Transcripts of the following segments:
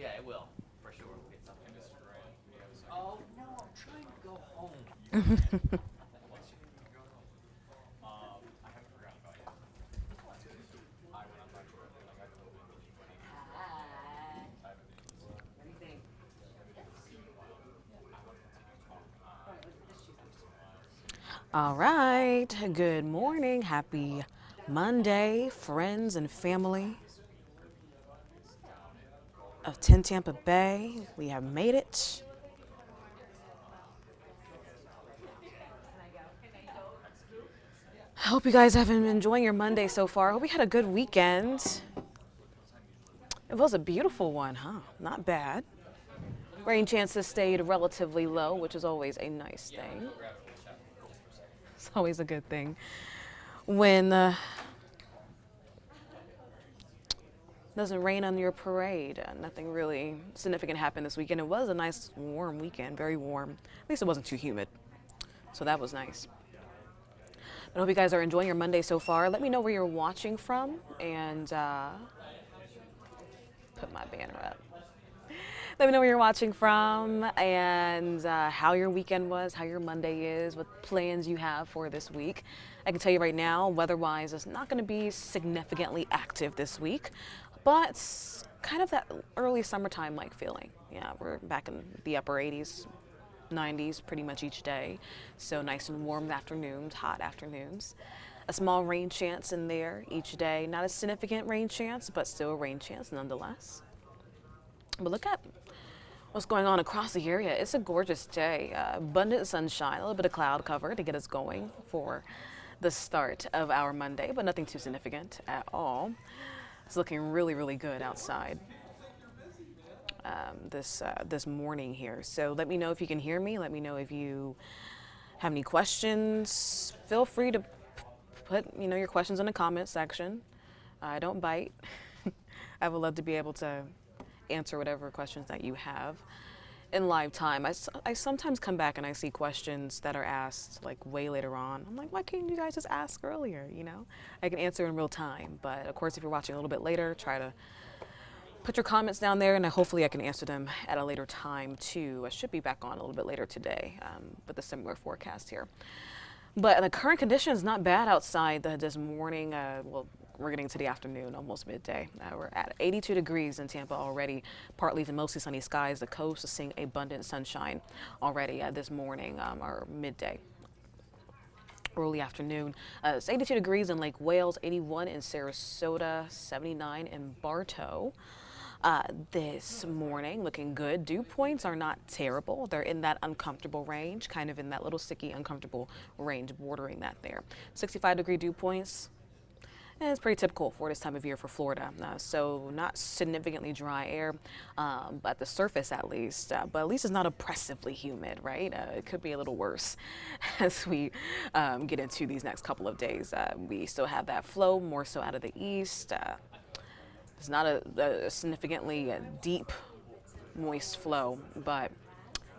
Yeah, it will, for sure. We'll get something. Oh, no, I'm trying to go home. Hi. What do you think? All right. Good morning. Happy Monday, friends and family of 10 Tampa Bay. We have made it. I hope you guys have been enjoying your Monday so far. I hope you had a good weekend. It was a beautiful one, huh? Not bad. Rain chances stayed relatively low, which is always a nice thing. It's always a good thing when doesn't rain on your parade. Nothing really significant happened this weekend. It was a nice warm weekend, very warm. At least it wasn't too humid, so that was nice. I hope you guys are enjoying your Monday so far. Let me know where you're watching from and put my banner up. Let me know where you're watching from and how your weekend was, how your Monday is, what plans you have for this week. I can tell you right now, weather-wise, it's not going to be significantly active this week, but kind of that early summertime-like feeling. Yeah, we're back in the upper 80s, 90s pretty much each day. So nice and warm afternoons, hot afternoons. A small rain chance in there each day. Not a significant rain chance, but still a rain chance nonetheless. But look at what's going on across the area. It's a gorgeous day. Abundant sunshine, a little bit of cloud cover to get us going for the start of our Monday, but nothing too significant at all. It's looking really, really good outside this morning here. So let me know if you can hear me. Let me know if you have any questions. Feel free to put your questions in the comment section. I don't bite. I would love to be able to answer whatever questions that you have in live time. I sometimes come back and I see questions that are asked like way later on. I'm like, why can't you guys just ask earlier? I can answer in real time. But of course, if you're watching a little bit later, try to put your comments down there and hopefully I can answer them at a later time too. I should be back on a little bit later today with a similar forecast here. But the current conditions not bad outside this morning. Well, we're getting to the afternoon, almost midday. We're at 82 degrees in Tampa already, partly to mostly sunny skies. The coast is seeing abundant sunshine already this morning or midday, early afternoon. It's 82 degrees in Lake Wales, 81 in Sarasota, 79 in Bartow. This morning, looking good. Dew points are not terrible. They're in that uncomfortable range, kind of in that little sticky, uncomfortable range, bordering that there. 65-degree dew points. And it's pretty typical for this time of year for Florida. So not significantly dry air, but the surface at least. But at least it's not oppressively humid, right? It could be a little worse as we get into these next couple of days. We still have that flow, more so out of the east. It's not a significantly deep, moist flow, but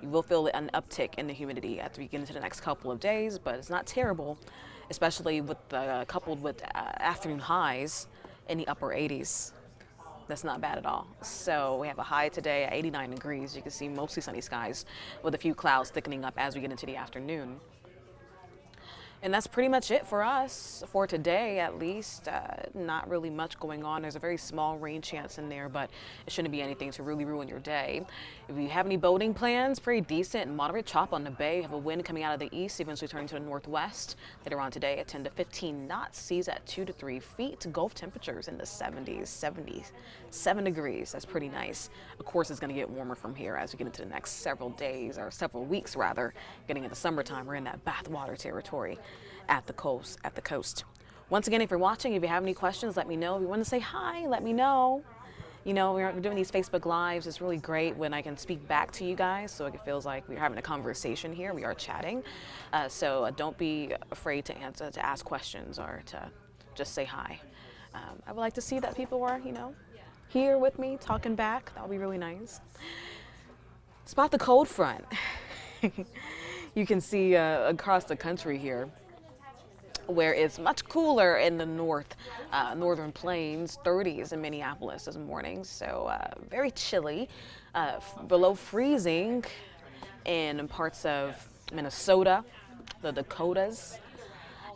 you will feel an uptick in the humidity as we get into the next couple of days, but it's not terrible, especially with coupled with afternoon highs in the upper 80s. That's not bad at all. So we have a high today at 89 degrees. You can see mostly sunny skies with a few clouds thickening up as we get into the afternoon. And that's pretty much it for us for today, at least. Not really much going on. There's a very small rain chance in there, but it shouldn't be anything to really ruin your day. If you have any boating plans, pretty decent and moderate chop on the bay. You have a wind coming out of the east, eventually turning to the northwest later on today at 10 to 15 knots. Seas at 2 to 3 feet. Gulf temperatures in the 70s, 77 degrees. That's pretty nice. Of course, it's going to get warmer from here as we get into the next several days, or several weeks rather. Getting into summertime, we're in that bathwater territory at the coast. Once again, if you're watching, if you have any questions, let me know. If you want to say hi, let me know. We're doing these Facebook Lives. It's really great when I can speak back to you guys, so it feels like we're having a conversation here. We are chatting. So don't be afraid to ask questions or to just say hi. I would like to see that people are, here with me, talking back. That would be really nice. Spot the cold front. You can see across the country here. where it's much cooler in the northern plains, 30s in Minneapolis this morning. So very chilly, below freezing in parts of Minnesota, the Dakotas,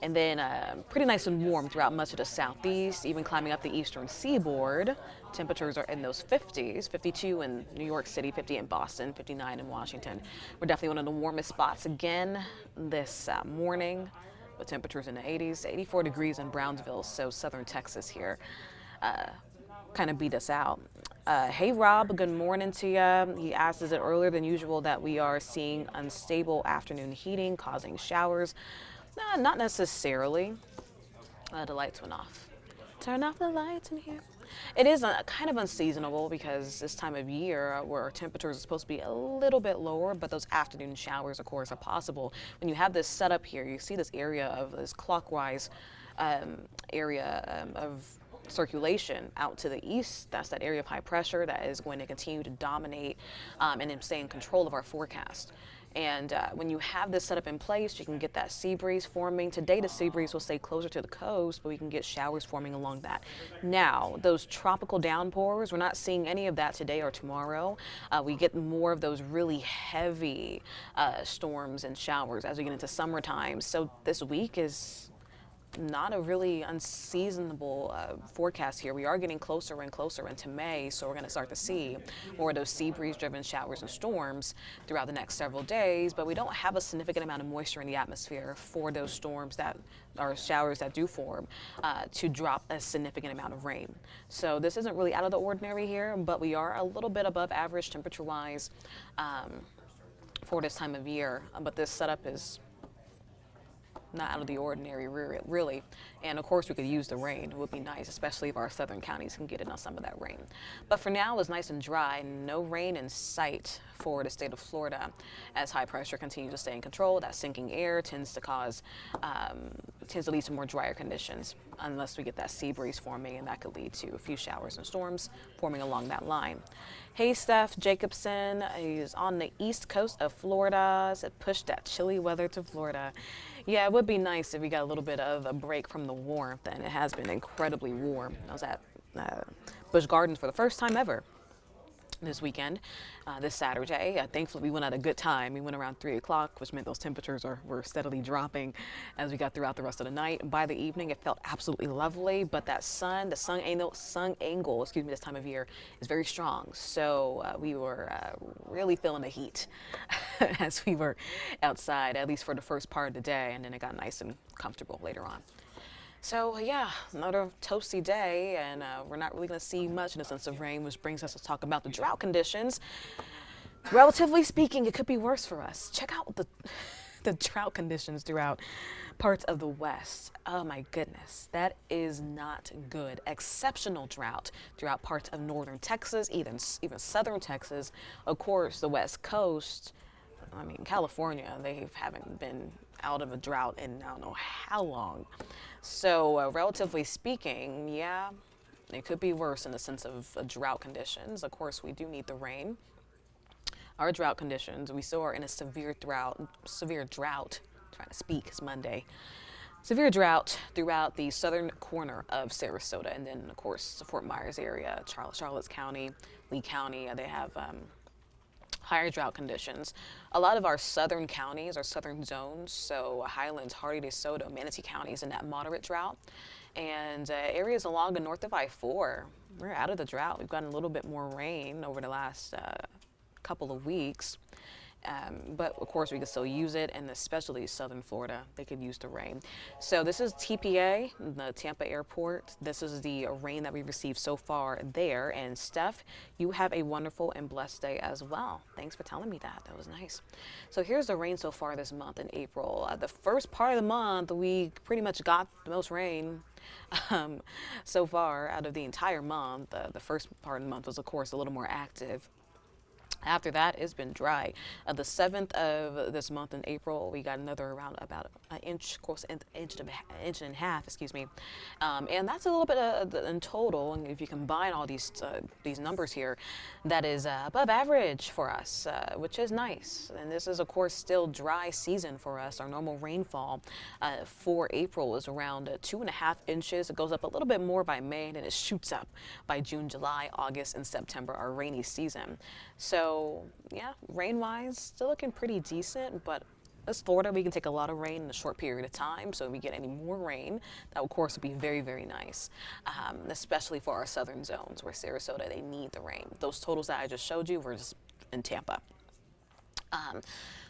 and then pretty nice and warm throughout much of the southeast, even climbing up the eastern seaboard. Temperatures are in those 50s, 52 in New York City, 50 in Boston, 59 in Washington. We're definitely one of the warmest spots again this morning, with temperatures in the 80s, 84 degrees in Brownsville, so southern Texas here. Kind of beat us out. Hey Rob, good morning to you. He asked, is it earlier than usual that we are seeing unstable afternoon heating causing showers? Nah, not necessarily. The lights went off. Turn off the lights in here. It is kind of unseasonable because this time of year where our temperatures are supposed to be a little bit lower, but those afternoon showers, of course, are possible. When you have this setup here, you see this area of this clockwise area of circulation out to the east. That's that area of high pressure that is going to continue to dominate and stay in control of our forecast. And when you have this setup in place, you can get that sea breeze forming. Today, the sea breeze will stay closer to the coast, but we can get showers forming along that. Now, those tropical downpours, we're not seeing any of that today or tomorrow. We get more of those really heavy storms and showers as we get into summertime. So this week is not a really unseasonable forecast here. We are getting closer and closer into May, so we're going to start to see more of those sea breeze driven showers and storms throughout the next several days, but we don't have a significant amount of moisture in the atmosphere for those storms that are showers that do form to drop a significant amount of rain. So this isn't really out of the ordinary here, but we are a little bit above average temperature wise for this time of year, but this setup is not out of the ordinary, really. And of course, we could use the rain. It would be nice, especially if our southern counties can get in on some of that rain. But for now, it's nice and dry. No rain in sight for the state of Florida as high pressure continues to stay in control. That sinking air tends to lead to more drier conditions unless we get that sea breeze forming, and that could lead to a few showers and storms forming along that line. Hey, Steph Jacobson is on the east coast of Florida. Said push that chilly weather to Florida. Yeah, it would be nice if we got a little bit of a break from the warmth, and it has been incredibly warm. I was at Busch Gardens for the first time ever this weekend, this Saturday. Thankfully, we went at a good time. We went around 3 o'clock, which meant those temperatures were steadily dropping as we got throughout the rest of the night. By the evening, it felt absolutely lovely, but the sun angle, this time of year is very strong. So we were really feeling the heat as we were outside, at least for the first part of the day, and then it got nice and comfortable later on. So yeah, another toasty day, and we're not really going to see much in the sense of rain, which brings us to talk about the drought conditions. Relatively speaking, it could be worse for us. Check out the drought conditions throughout parts of the West. Oh my goodness, that is not good. Exceptional drought throughout parts of northern Texas, even southern Texas. Of course, the West Coast, California, they haven't been out of a drought in I don't know how long. So relatively speaking, yeah, it could be worse in the sense of drought conditions. Of course, we do need the rain. Our drought conditions, we still are in a severe drought, trying to speak, it's Monday. Severe drought throughout the southern corner of Sarasota, and then of course the Fort Myers area, Charlotte County, Lee County, they have higher drought conditions. A lot of our southern counties, our southern zones, so Highlands, Hardy, DeSoto, Manatee counties in that moderate drought. And areas along the north of I-4, we're out of the drought. We've gotten a little bit more rain over the last couple of weeks. But of course we could still use it, and especially southern Florida, they could use the rain. So this is TPA, the Tampa airport. This is the rain that we've received so far there. And Steph, you have a wonderful and blessed day as well. Thanks for telling me that. That was nice. So here's the rain so far this month in April. The first part of the month, we pretty much got the most rain so far out of the entire month. The first part of the month was, of course, a little more active. After that, it's been dry. The 7th of this month in April, we got another around about an inch, of course, inch and a half, excuse me. And that's a little bit in total. And if you combine all these numbers here, that is above average for us, which is nice. And this is, of course, still dry season for us. Our normal rainfall for April is around 2.5 inches. It goes up a little bit more by May, and then it shoots up by June, July, August, and September, our rainy season. So, yeah, rain-wise, still looking pretty decent, but as Florida, we can take a lot of rain in a short period of time, so if we get any more rain, that, of course, would be very, very nice, especially for our southern zones where Sarasota, they need the rain. Those totals that I just showed you were just in Tampa.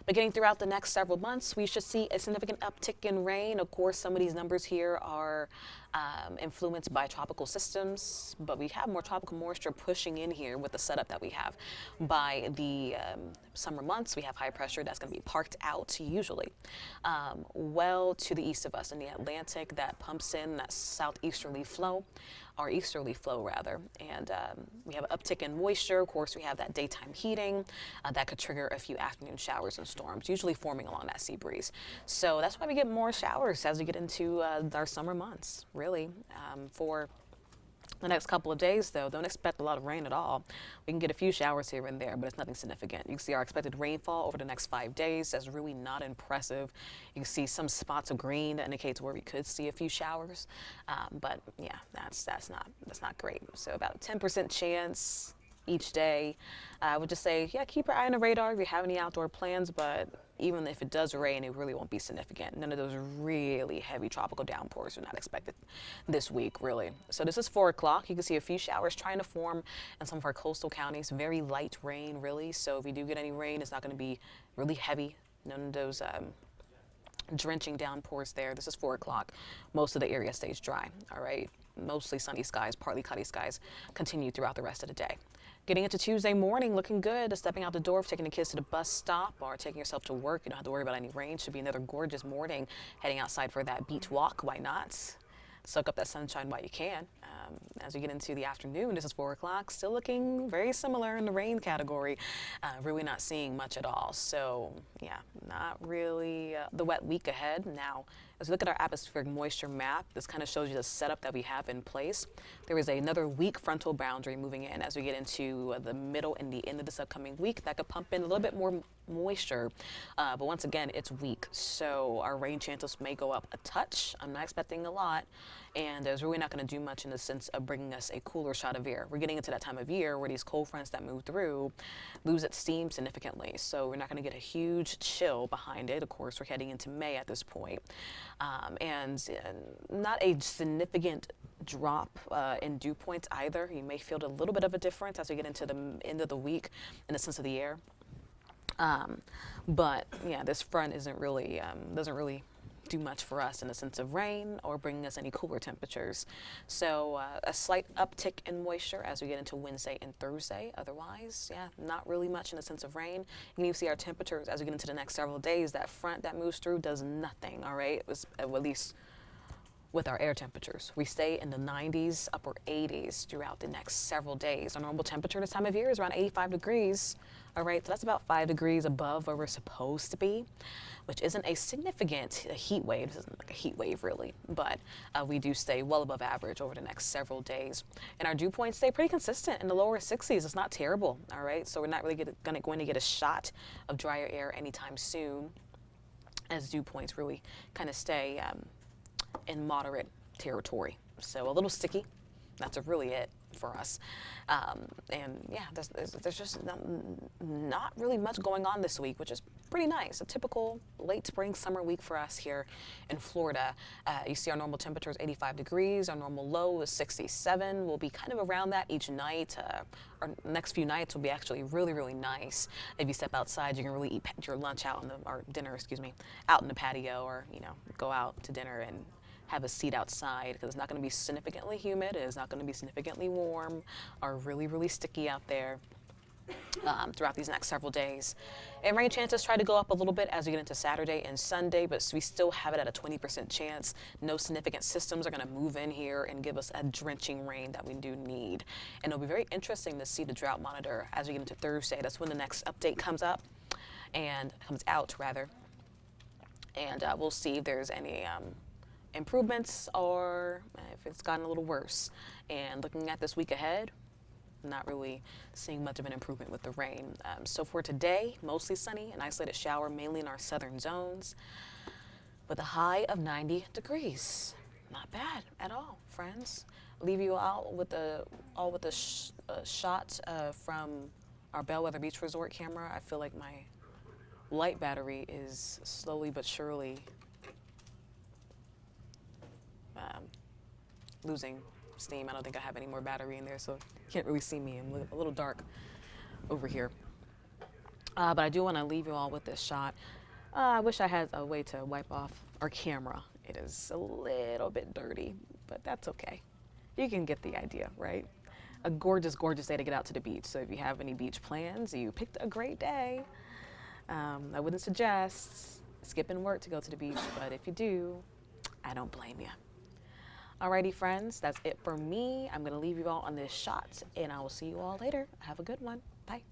Beginning throughout the next several months, we should see a significant uptick in rain. Of course, some of these numbers here are influenced by tropical systems, but we have more tropical moisture pushing in here with the setup that we have. By the summer months, we have high pressure that's going to be parked out usually well to the east of us in the Atlantic that pumps in that southeasterly flow, or easterly flow rather, and we have an uptick in moisture. Of course, we have that daytime heating that could trigger a few afternoon showers and storms, usually forming along that sea breeze. So that's why we get more showers as we get into our summer months, really. For the next couple of days, though, don't expect a lot of rain at all. We can get a few showers here and there, but it's nothing significant. You can see our expected rainfall over the next 5 days. That's really not impressive. You can see some spots of green that indicates where we could see a few showers, but yeah, that's not great. So about a 10% chance each day. I would just say, yeah, keep your eye on the radar if you have any outdoor plans, but even if it does rain, it really won't be significant. None of those really heavy tropical downpours are not expected this week, really. So this is 4 o'clock. You can see a few showers trying to form in some of our coastal counties. Very light rain, really. So if we do get any rain, it's not going to be really heavy. None of those drenching downpours there. This is 4 o'clock. Most of the area stays dry, all right? Mostly sunny skies, partly cloudy skies continue throughout the rest of the day. Getting into Tuesday morning, looking good. Stepping out the door, taking the kids to the bus stop or taking yourself to work. You don't have to worry about any rain. Should be another gorgeous morning. Heading outside for that beach walk. Why not? Soak up that sunshine while you can. As we get into the afternoon, this is 4 o'clock. Still looking very similar in the rain category. Really not seeing much at all. So yeah, not really the wet week ahead. Now, as we look at our atmospheric moisture map, this kind of shows you the setup that we have in place. There is another weak frontal boundary moving in as we get into the middle and the end of this upcoming week that could pump in a little bit more moisture. But once again, it's weak. So our rain chances may go up a touch. I'm not expecting a lot. And there's really not going to do much in the sense of bringing us a cooler shot of air. We're getting into that time of year where these cold fronts that move through lose its steam significantly. So we're not going to get a huge chill behind it. Of course, we're heading into May at this point. And not a significant drop in dew points either. You may feel a little bit of a difference as we get into the end of the week in the sense of the air. But yeah, this front doesn't really do much for us in the sense of rain or bringing us any cooler temperatures. So a slight uptick in moisture as we get into Wednesday and Thursday. Otherwise, yeah, not really much in the sense of rain. You can see our temperatures as we get into the next several days. That front that moves through does nothing, all right? It was, at least with our air temperatures. We stay in the 90s, upper 80s throughout the next several days. Our normal temperature this time of year is around 85 degrees, all right? So that's about 5 degrees above where we're supposed to be, which isn't a significant heat wave. This isn't like a heat wave, really, but we do stay well above average over the next several days. And our dew points stay pretty consistent in the lower 60s. It's not terrible, all right? So we're not really going to get a shot of drier air anytime soon, as dew points really kind of stay in moderate territory. So a little sticky. That's really it for us. And yeah, there's just not really much going on this week, which is pretty nice. A typical late spring summer week for us here in Florida. You see our normal temperature is 85 degrees. Our normal low is 67. We'll be kind of around that each night. Our next few nights will be actually really, really nice. If you step outside, you can really eat your lunch out in the, or dinner, excuse me, out in the patio, or, you know, go out to dinner and have a seat outside, because it's not going to be significantly humid, it's not going to be significantly warm or really, really sticky out there. throughout these next several days. And rain chances try to go up a little bit as we get into Saturday and Sunday, but we still have it at a 20% chance. No significant systems are going to move in here and give us a drenching rain that we do need. And it'll be very interesting to see the drought monitor as we get into Thursday. That's when the next update comes up, and comes out rather. And we'll see if there's any improvements or if it's gotten a little worse. And looking at this week ahead, not really seeing much of an improvement with the rain. So for today, mostly sunny, an isolated shower mainly in our southern zones with a high of 90 degrees. Not bad at all, friends. Leave you out with a shot from our Bellwether Beach Resort camera. I feel like my light battery is slowly but surely losing steam. I don't think I have any more battery in there, so you can't really see me. I'm a little dark over here. But I do want to leave you all with this shot. I wish I had a way to wipe off our camera. It is a little bit dirty, but that's okay. You can get the idea, right? A gorgeous, gorgeous day to get out to the beach. So if you have any beach plans, you picked a great day. I wouldn't suggest skipping work to go to the beach, but if you do, I don't blame you. Alrighty, friends, that's it for me. I'm going to leave you all on this shot, and I will see you all later. Have a good one. Bye.